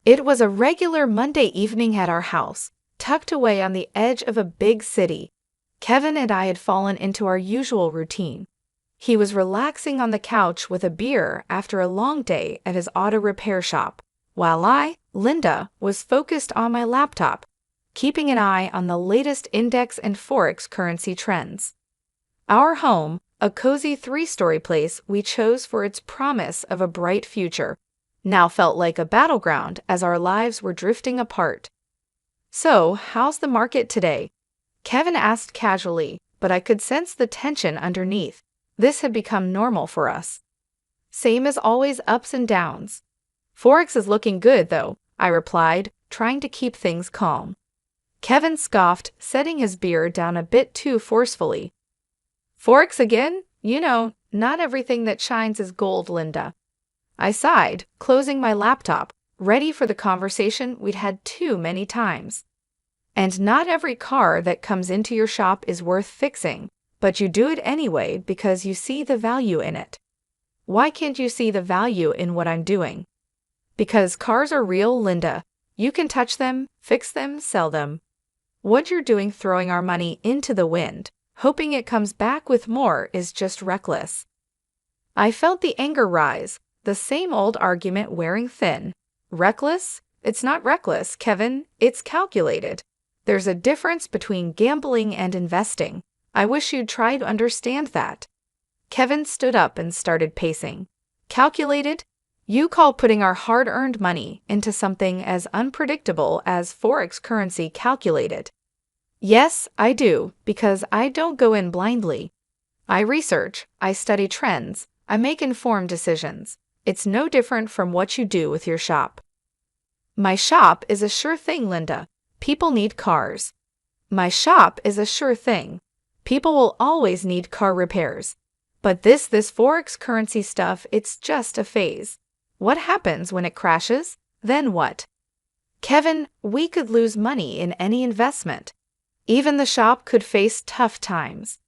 It was a regular Monday evening at our house, tucked away on the edge of a big city. Kevin and I had fallen into our usual routine. He was relaxing on the couch with a beer after a long day at his auto repair shop, while I, Linda, was focused on my laptop, keeping an eye on the latest index and forex currency trends. Our home, a cozy three-story place we chose for its promise of a bright future, now felt like a battleground as our lives were drifting apart. "So, how's the market today?" Kevin asked casually, but I could sense the tension underneath. This had become normal for us. "Same as always, ups and downs." "Forex is looking good, though," I replied, trying to keep things calm. Kevin scoffed, setting his beer down a bit too forcefully. "Forex again? You know, not everything that shines is gold, Linda." I sighed, closing my laptop, ready for the conversation we'd had too many times. "And not every car that comes into your shop is worth fixing, but you do it anyway because you see the value in it." "Why can't you see the value in what I'm doing?" "Because cars are real, Linda. You can touch them, fix them, sell them. What you're doing throwing our money into the wind, hoping it comes back with more, is just reckless." I felt the anger rise, the same old argument wearing thin. Reckless? It's not reckless, Kevin. It's calculated. There's a difference between gambling and investing. I wish you'd try to understand that. Kevin stood up and started pacing. "Calculated? You call putting our hard-earned money into something as unpredictable as forex currency calculated?" "Yes, I do, because I don't go in blindly. I research, I study trends, I make informed decisions. It's no different from what you do with your shop." "My shop is a sure thing, Linda. People need cars." "My shop is a sure thing. People will always need car repairs. But this forex currency stuff, it's just a phase. What happens when it crashes? Then what?" "Kevin, we could lose money in any investment. Even the shop could face tough times.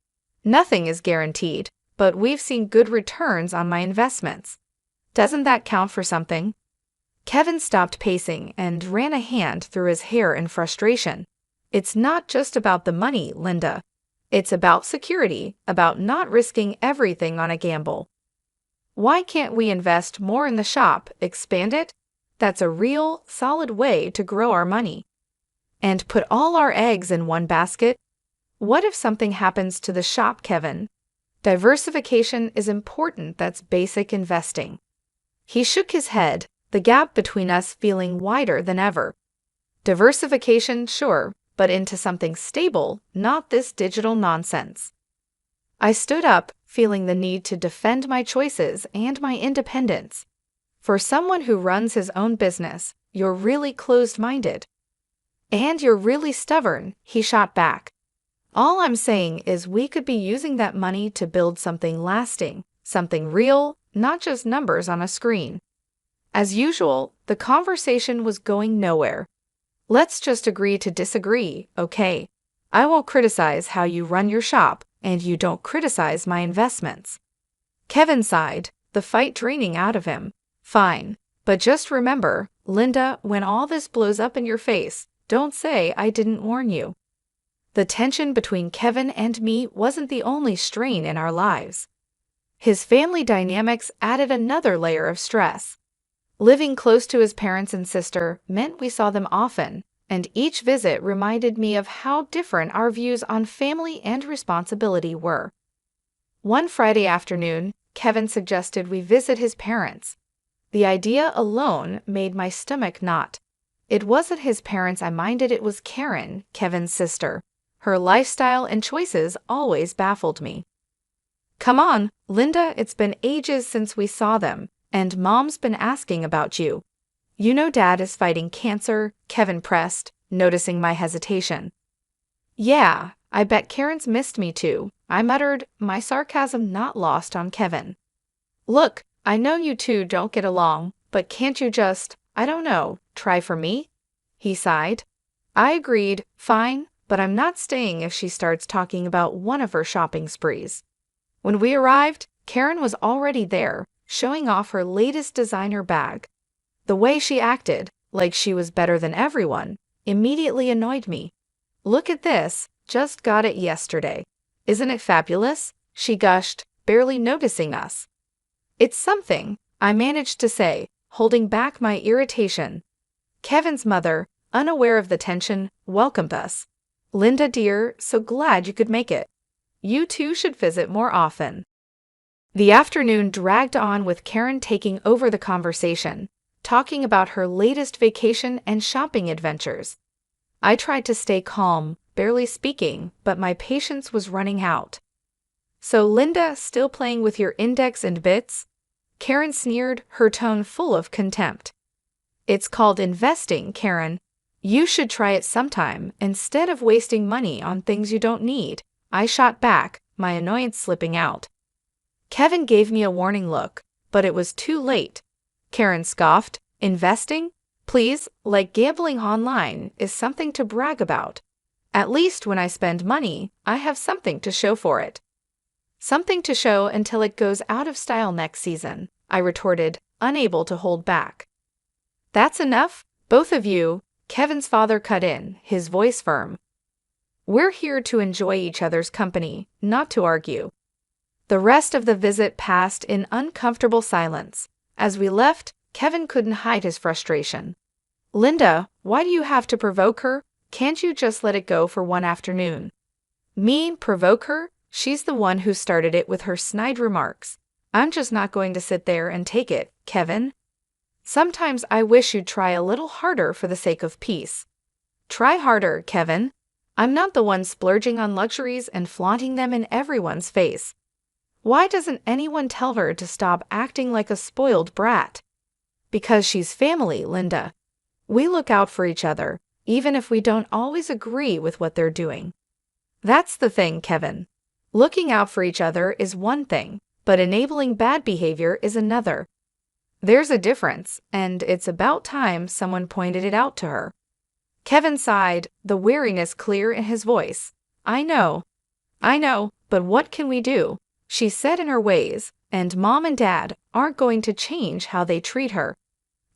Nothing is guaranteed, but we've seen good returns on my investments. Doesn't that count for something?" Kevin stopped pacing and ran a hand through his hair in frustration. "It's not just about the money, Linda. It's about security, about not risking everything on a gamble. Why can't we invest more in the shop, expand it? That's a real, solid way to grow our money. And put all our eggs in one basket? What if something happens to the shop, Kevin? Diversification is important. That's basic investing." He shook his head, the gap between us feeling wider than ever. "Diversification, sure, but into something stable, not this digital nonsense." I stood up, feeling the need to defend my choices and my independence. "For someone who runs his own business, you're really closed-minded." "And you're really stubborn," he shot back. "All I'm saying is we could be using that money to build something lasting, something real, not just numbers on a screen." As usual, the conversation was going nowhere. "Let's just agree to disagree, okay? I won't criticize how you run your shop, and you don't criticize my investments." Kevin sighed, the fight draining out of him. "Fine, but just remember, Linda, when all this blows up in your face, don't say I didn't warn you." The tension between Kevin and me wasn't the only strain in our lives. His family dynamics added another layer of stress. Living close to his parents and sister meant we saw them often, and each visit reminded me of how different our views on family and responsibility were. One Friday afternoon, Kevin suggested we visit his parents. The idea alone made my stomach knot. It wasn't his parents I minded, it was Karen, Kevin's sister. Her lifestyle and choices always baffled me. "Come on, Linda, it's been ages since we saw them, and Mom's been asking about you. You know Dad is fighting cancer," Kevin pressed, noticing my hesitation. "Yeah, I bet Karen's missed me too," I muttered, my sarcasm not lost on Kevin. "Look, I know you two don't get along, but can't you just, I don't know, try for me?" He sighed. I agreed, "Fine, but I'm not staying if she starts talking about one of her shopping sprees." When we arrived, Karen was already there, showing off her latest designer bag. The way she acted, like she was better than everyone, immediately annoyed me. "Look at this, just got it yesterday. Isn't it fabulous?" she gushed, barely noticing us. "It's something," I managed to say, holding back my irritation. Kevin's mother, unaware of the tension, welcomed us. "Linda dear, so glad you could make it. You two should visit more often." The afternoon dragged on with Karen taking over the conversation, talking about her latest vacation and shopping adventures. I tried to stay calm, barely speaking, but my patience was running out. "So Linda, still playing with your index and bits?" Karen sneered, her tone full of contempt. "It's called investing, Karen. You should try it sometime, instead of wasting money on things you don't need," I shot back, my annoyance slipping out. Kevin gave me a warning look, but it was too late. Karen scoffed. "Investing? Please, like gambling online is something to brag about. At least when I spend money, I have something to show for it." "Something to show until it goes out of style next season," I retorted, unable to hold back. "That's enough, both of you," Kevin's father cut in, his voice firm. "We're here to enjoy each other's company, not to argue." The rest of the visit passed in uncomfortable silence. As we left, Kevin couldn't hide his frustration. "Linda, why do you have to provoke her? Can't you just let it go for one afternoon?" "Me, provoke her? She's the one who started it with her snide remarks. I'm just not going to sit there and take it, Kevin. Sometimes I wish you'd try a little harder for the sake of peace." "Try harder, Kevin. I'm not the one splurging on luxuries and flaunting them in everyone's face. Why doesn't anyone tell her to stop acting like a spoiled brat?" "Because she's family, Linda. We look out for each other, even if we don't always agree with what they're doing." "That's the thing, Kevin. Looking out for each other is one thing, but enabling bad behavior is another. There's a difference, and it's about time someone pointed it out to her." Kevin sighed, the weariness clear in his voice. I know, but what can we do? She's set in her ways, and Mom and Dad aren't going to change how they treat her.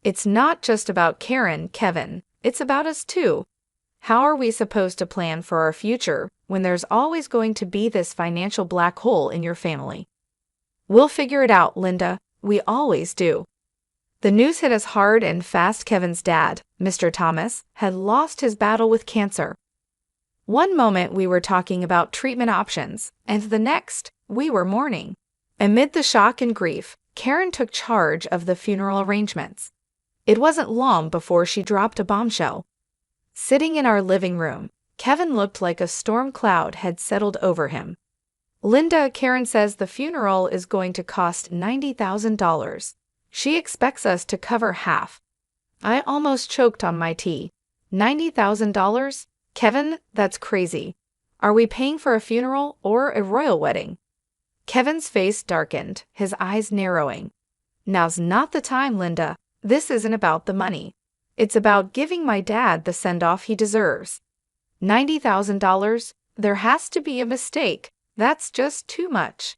It's not just about Karen, Kevin. It's about us too. How are we supposed to plan for our future when there's always going to be this financial black hole in your family? "We'll figure it out, Linda. We always do." The news hit us hard and fast. Kevin's dad, Mr. Thomas, had lost his battle with cancer. One moment we were talking about treatment options, and the next, we were mourning. Amid the shock and grief, Karen took charge of the funeral arrangements. It wasn't long before she dropped a bombshell. Sitting in our living room, Kevin looked like a storm cloud had settled over him. "Linda, Karen says the funeral is going to cost $90,000. She expects us to cover half." I almost choked on my tea. $90,000? Kevin, that's crazy. Are we paying for a funeral or a royal wedding? Kevin's face darkened, his eyes narrowing. "Now's not the time, Linda. This isn't about the money. It's about giving my dad the send-off he deserves. $90,000? There has to be a mistake. That's just too much."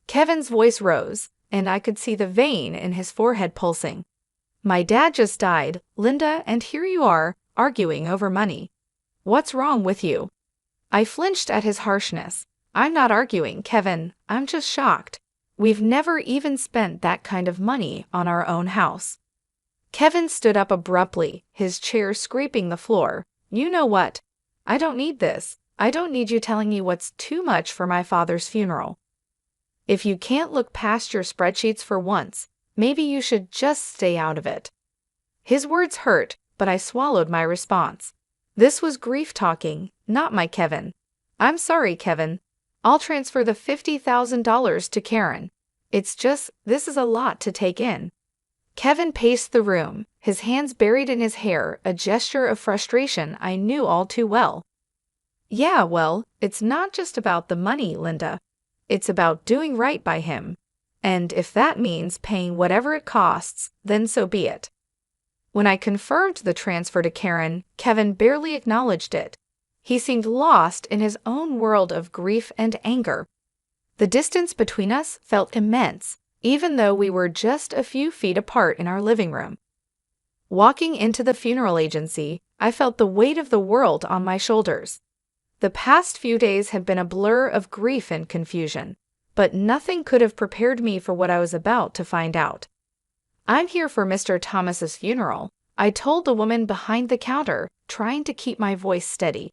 Kevin's voice rose, and I could see the vein in his forehead pulsing. "My dad just died, Linda, and here you are, arguing over money. What's wrong with you?" I flinched at his harshness. "I'm not arguing, Kevin. I'm just shocked. We've never even spent that kind of money on our own house." Kevin stood up abruptly, his chair scraping the floor. "You know what? I don't need this. I don't need you telling me what's too much for my father's funeral. If you can't look past your spreadsheets for once, maybe you should just stay out of it." His words hurt, but I swallowed my response. This was grief talking, not my Kevin. "I'm sorry, Kevin. I'll transfer the $50,000 to Karen. It's just, this is a lot to take in." Kevin paced the room, his hands buried in his hair, a gesture of frustration I knew all too well. "Yeah, well, it's not just about the money, Linda. It's about doing right by him. And if that means paying whatever it costs, then so be it." When I confirmed the transfer to Karen, Kevin barely acknowledged it. He seemed lost in his own world of grief and anger. The distance between us felt immense, even though we were just a few feet apart in our living room. Walking into the funeral agency, I felt the weight of the world on my shoulders. The past few days had been a blur of grief and confusion, but nothing could have prepared me for what I was about to find out. "I'm here for Mr. Thomas's funeral," I told the woman behind the counter, trying to keep my voice steady.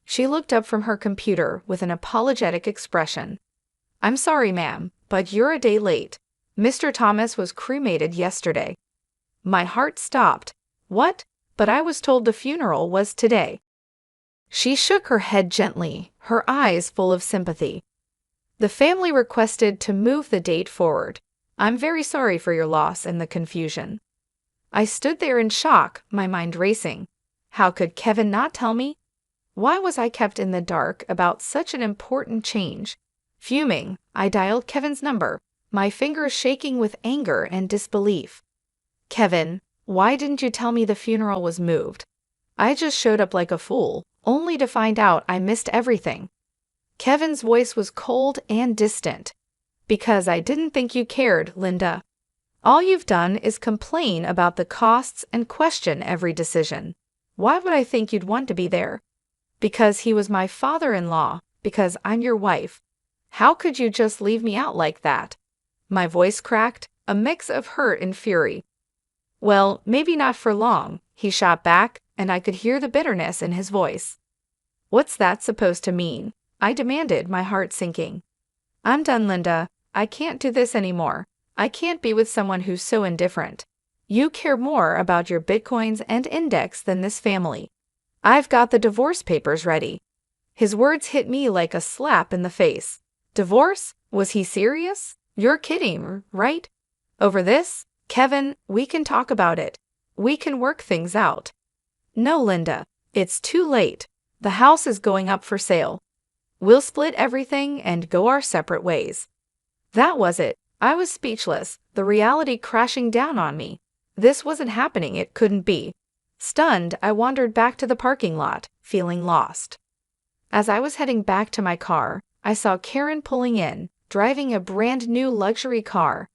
She looked up from her computer with an apologetic expression. "I'm sorry, ma'am, but you're a day late. Mr. Thomas was cremated yesterday." My heart stopped. "What? But I was told the funeral was today." She shook her head gently, her eyes full of sympathy. "The family requested to move the date forward. I'm very sorry for your loss and the confusion." I stood there in shock, my mind racing. How could Kevin not tell me? Why was I kept in the dark about such an important change? Fuming, I dialed Kevin's number, my fingers shaking with anger and disbelief. "Kevin, why didn't you tell me the funeral was moved? I just showed up like a fool, only to find out I missed everything." Kevin's voice was cold and distant. "Because I didn't think you cared, Linda. All you've done is complain about the costs and question every decision. Why would I think you'd want to be there? Because he was my father-in-law, because I'm your wife. How could you just leave me out like that?" My voice cracked, a mix of hurt and fury. "Well, maybe not for long," he shot back, and I could hear the bitterness in his voice. "What's that supposed to mean?" I demanded, my heart sinking. "I'm done, Linda. I can't do this anymore. I can't be with someone who's so indifferent. You care more about your bitcoins and index than this family. I've got the divorce papers ready." His words hit me like a slap in the face. Divorce? Was he serious? You're kidding, right? Over this? "Kevin, we can talk about it. We can work things out." "No, Linda. It's too late. The house is going up for sale. We'll split everything and go our separate ways." That was it. I was speechless, the reality crashing down on me. This wasn't happening, it couldn't be. Stunned, I wandered back to the parking lot, feeling lost. As I was heading back to my car, I saw Karen pulling in, driving a brand new luxury car.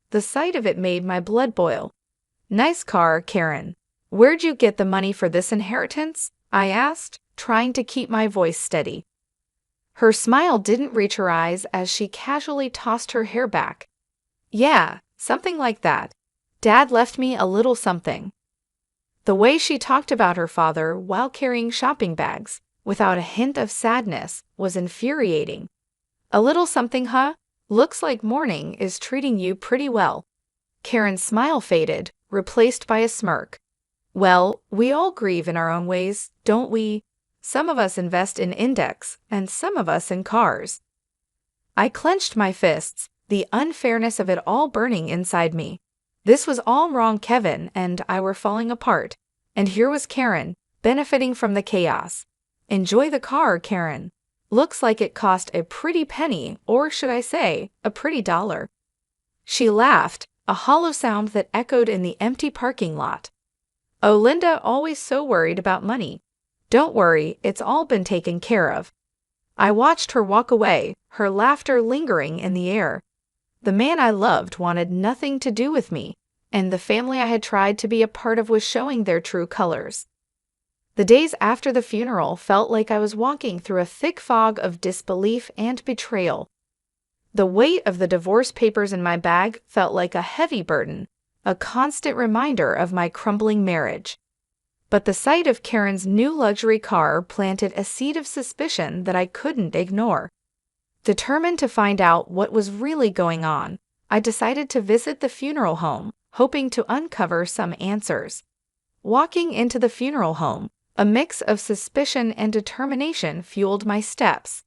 The sight of it made my blood boil. "Nice car, Karen. Where'd you get the money for this inheritance?" I asked, trying to keep my voice steady. Her smile didn't reach her eyes as she casually tossed her hair back. "Yeah, something like that. Dad left me a little something." The way she talked about her father while carrying shopping bags, without a hint of sadness, was infuriating. "A little something, huh? Looks like mourning is treating you pretty well." Karen's smile faded, replaced by a smirk. "Well, we all grieve in our own ways, don't we? Some of us invest in index, and some of us in cars." I clenched my fists, the unfairness of it all burning inside me. This was all wrong. Kevin and I were falling apart, and here was Karen, benefiting from the chaos. "Enjoy the car, Karen. Looks like it cost a pretty penny, or should I say, a pretty dollar." She laughed, a hollow sound that echoed in the empty parking lot. "Oh, Linda, always so worried about money. Don't worry, it's all been taken care of." I watched her walk away, her laughter lingering in the air. The man I loved wanted nothing to do with me, and the family I had tried to be a part of was showing their true colors. The days after the funeral felt like I was walking through a thick fog of disbelief and betrayal. The weight of the divorce papers in my bag felt like a heavy burden, a constant reminder of my crumbling marriage. But the sight of Karen's new luxury car planted a seed of suspicion that I couldn't ignore. Determined to find out what was really going on, I decided to visit the funeral home, hoping to uncover some answers. Walking into the funeral home, a mix of suspicion and determination fueled my steps.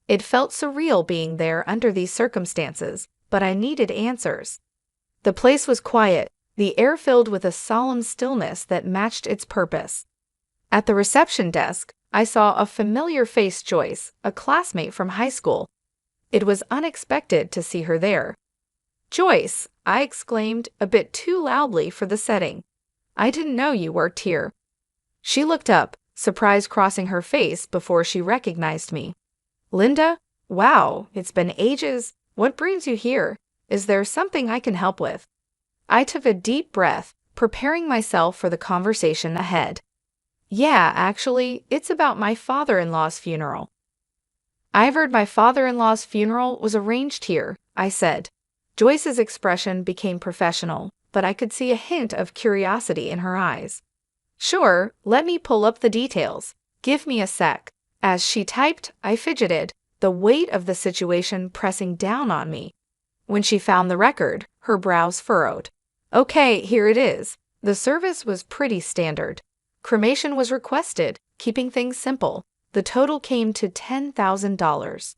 It felt surreal being there under these circumstances, but I needed answers. The place was quiet, the air filled with a solemn stillness that matched its purpose. At the reception desk, I saw a familiar face, Joyce, a classmate from high school. It was unexpected to see her there. "Joyce," I exclaimed, a bit too loudly for the setting. "I didn't know you worked here." She looked up, surprise crossing her face before she recognized me. "Linda? Wow, it's been ages. What brings you here? Is there something I can help with?" I took a deep breath, preparing myself for the conversation ahead. Yeah, actually, it's about my father-in-law's funeral. I've heard my father-in-law's funeral was arranged here, I said. Joyce's expression became professional, but I could see a hint of curiosity in her eyes. Sure, let me pull up the details. Give me a sec. As she typed, I fidgeted, the weight of the situation pressing down on me. When she found the record, her brows furrowed. Okay, here it is. The service was pretty standard. Cremation was requested, keeping things simple. The total came to $10,000.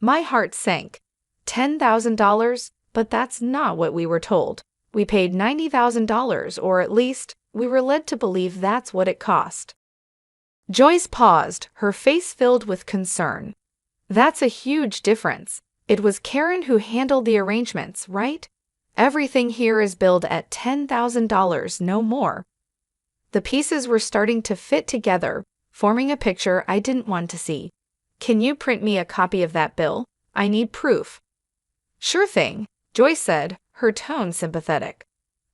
My heart sank. $10,000? But that's not what we were told. We paid $90,000, or at least, we were led to believe that's what it cost. Joyce paused, her face filled with concern. That's a huge difference. It was Karen who handled the arrangements, right? Everything here is billed at $10,000, no more. The pieces were starting to fit together, forming a picture I didn't want to see. Can you print me a copy of that bill? I need proof. Sure thing, Joyce said, her tone sympathetic.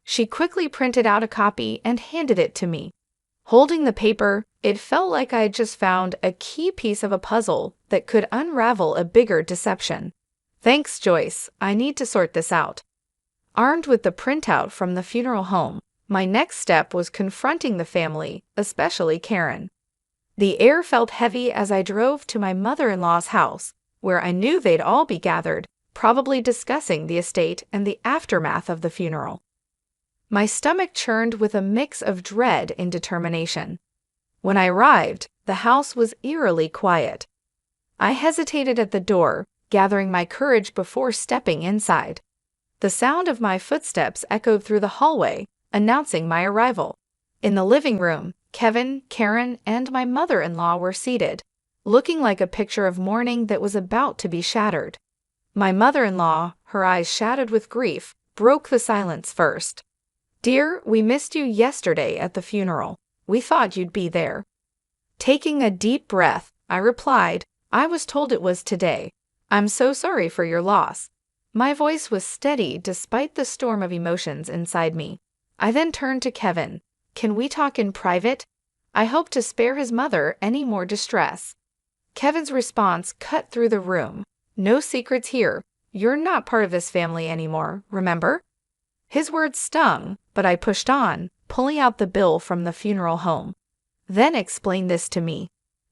She quickly printed out a copy and handed it to me. Holding the paper, it felt like I had just found a key piece of a puzzle that could unravel a bigger deception. Thanks, Joyce. I need to sort this out. Armed with the printout from the funeral home, my next step was confronting the family, especially Karen. The air felt heavy as I drove to my mother-in-law's house, where I knew they'd all be gathered, probably discussing the estate and the aftermath of the funeral. My stomach churned with a mix of dread and determination. When I arrived, the house was eerily quiet. I hesitated at the door, gathering my courage before stepping inside. The sound of my footsteps echoed through the hallway, announcing my arrival. In the living room, Kevin, Karen, and my mother-in-law were seated, looking like a picture of mourning that was about to be shattered. My mother-in-law, her eyes shadowed with grief, broke the silence first. Dear, we missed you yesterday at the funeral. We thought you'd be there. Taking a deep breath, I replied, I was told it was today. I'm so sorry for your loss. My voice was steady despite the storm of emotions inside me. I then turned to Kevin. Can we talk in private? I hope to spare his mother any more distress. Kevin's response cut through the room. No secrets here. You're not part of this family anymore, remember? His words stung, but I pushed on, pulling out the bill from the funeral home. Then explain this to me.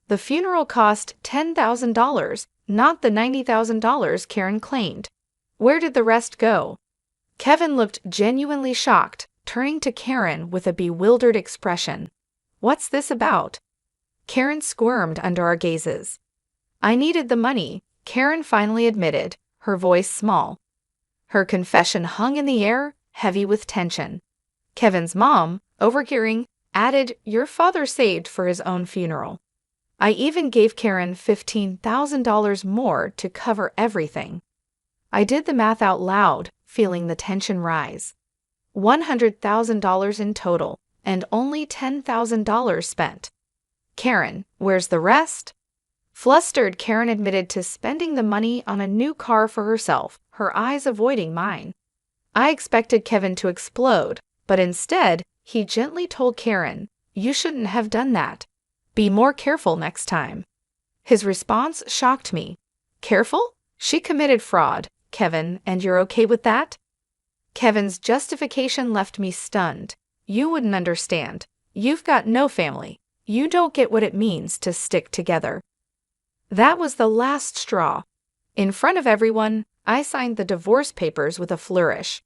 The funeral cost $10,000, not the $90,000 Karen claimed. Where did the rest go? Kevin looked genuinely shocked, turning to Karen with a bewildered expression. What's this about? Karen squirmed under our gazes. I needed the money, Karen finally admitted, her voice small. Her confession hung in the air, heavy with tension. Kevin's mom, overhearing, added, Your father saved for his own funeral. I even gave Karen $15,000 more to cover everything. I did the math out loud, feeling the tension rise. $100,000 in total, and only $10,000 spent. Karen, where's the rest? Flustered, Karen admitted to spending the money on a new car for herself, her eyes avoiding mine. I expected Kevin to explode, but instead, he gently told Karen, You shouldn't have done that. Be more careful next time. His response shocked me. Careful? She committed fraud, Kevin, and you're okay with that? Kevin's justification left me stunned. You wouldn't understand. You've got no family. You don't get what it means to stick together. That was the last straw. In front of everyone, I signed the divorce papers with a flourish.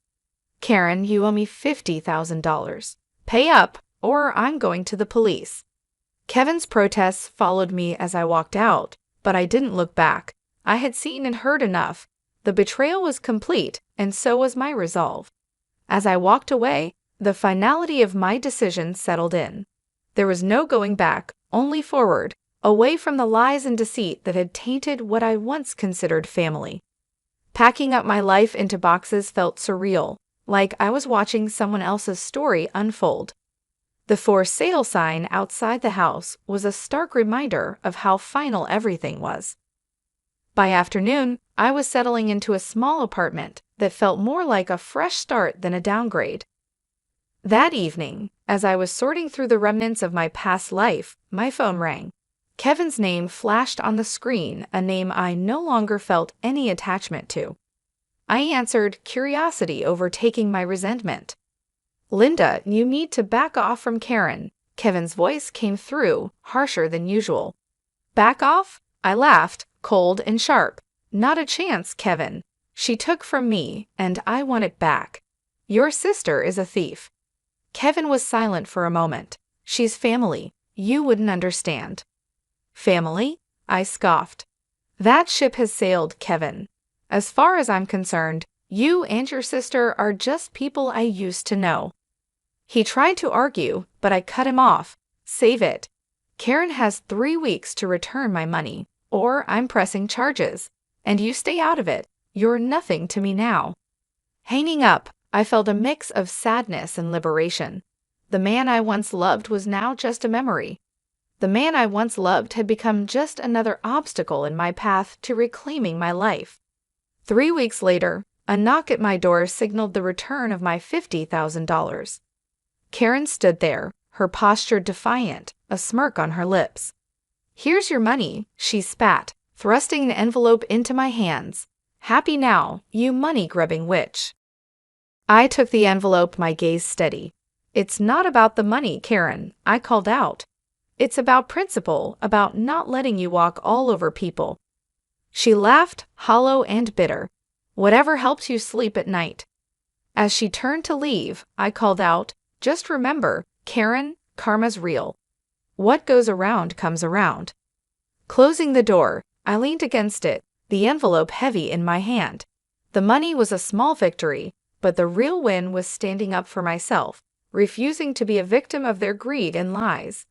Karen, you owe me $50,000. Pay up, or I'm going to the police. Kevin's protests followed me as I walked out, but I didn't look back. I had seen and heard enough. The betrayal was complete, and so was my resolve. As I walked away, the finality of my decision settled in. There was no going back, only forward, away from the lies and deceit that had tainted what I once considered family. Packing up my life into boxes felt surreal, like I was watching someone else's story unfold. The for sale sign outside the house was a stark reminder of how final everything was. By afternoon, I was settling into a small apartment that felt more like a fresh start than a downgrade. That evening, as I was sorting through the remnants of my past life, my phone rang. Kevin's name flashed on the screen, a name I no longer felt any attachment to. I answered, curiosity overtaking my resentment. "Linda, you need to back off from Karen." Kevin's voice came through, harsher than usual. "Back off?" I laughed, cold and sharp. "Not a chance, Kevin. She took from me, and I want it back. Your sister is a thief." Kevin was silent for a moment. "She's family. You wouldn't understand." "Family?" I scoffed. "That ship has sailed, Kevin. As far as I'm concerned, you and your sister are just people I used to know." He tried to argue, but I cut him off. "Save it. Karen has 3 weeks to return my money, or I'm pressing charges. And you stay out of it. You're nothing to me now." Hanging up, I felt a mix of sadness and liberation. The man I once loved was now just a memory. The man I once loved had become just another obstacle in my path to reclaiming my life. 3 weeks later, a knock at my door signaled the return of my $50,000. Karen stood there, her posture defiant, a smirk on her lips. "Here's your money," she spat, thrusting an envelope into my hands. "Happy now, you money-grubbing witch." I took the envelope, my gaze steady. "It's not about the money, Karen," I called out. "It's about principle, about not letting you walk all over people." She laughed, hollow and bitter. "Whatever helps you sleep at night." As she turned to leave, I called out, "Just remember, Karen, karma's real. What goes around comes around." Closing the door, I leaned against it, the envelope heavy in my hand. The money was a small victory, but the real win was standing up for myself, refusing to be a victim of their greed and lies.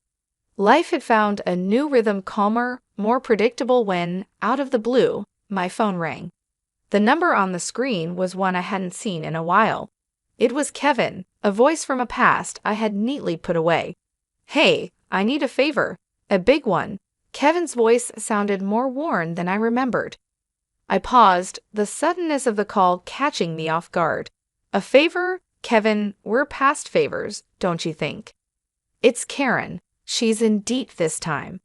Life had found a new rhythm, calmer, more predictable when, out of the blue, my phone rang. The number on the screen was one I hadn't seen in a while. It was Kevin, a voice from a past I had neatly put away. "Hey, I need a favor. A big one." Kevin's voice sounded more worn than I remembered. I paused, the suddenness of the call catching me off guard. "A favor? Kevin, we're past favors, don't you think?" "It's Karen. She's in deep this time.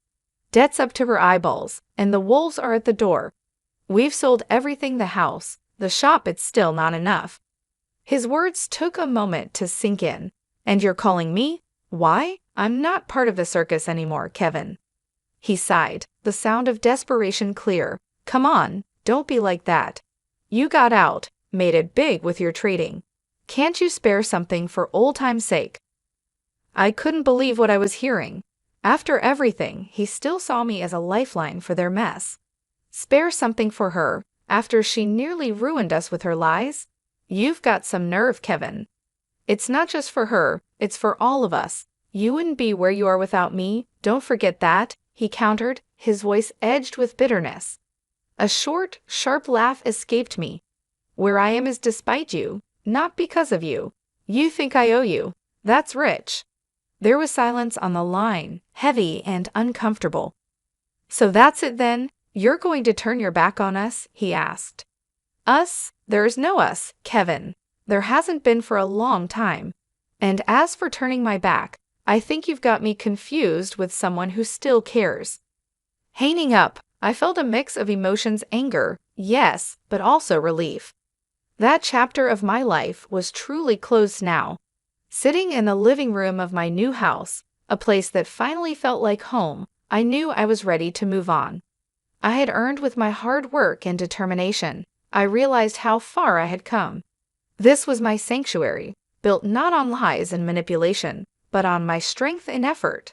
Debt's up to her eyeballs, and the wolves are at the door. We've sold everything, the house, the shop, it's still not enough." His words took a moment to sink in. "And you're calling me? Why? I'm not part of the circus anymore, Kevin." He sighed, the sound of desperation clear. "Come on, don't be like that. You got out, made it big with your trading. Can't you spare something for old time's sake?" I couldn't believe what I was hearing. After everything, he still saw me as a lifeline for their mess. Spare something for her, after she nearly ruined us with her lies? You've got some nerve, Kevin. "It's not just for her, it's for all of us. You wouldn't be where you are without me, don't forget that," he countered, his voice edged with bitterness. A short, sharp laugh escaped me. "Where I am is despite you, not because of you. You think I owe you. That's rich." There was silence on the line, heavy and uncomfortable. "So that's it then? You're going to turn your back on us?" he asked. "Us? There's no us, Kevin. There hasn't been for a long time. And as for turning my back, I think you've got me confused with someone who still cares." Hanging up, I felt a mix of emotions, anger, yes, but also relief. That chapter of my life was truly closed now. Sitting in the living room of my new house, a place that finally felt like home, I knew I was ready to move on. I had earned with my hard work and determination. I realized how far I had come. This was my sanctuary, built not on lies and manipulation, but on my strength and effort.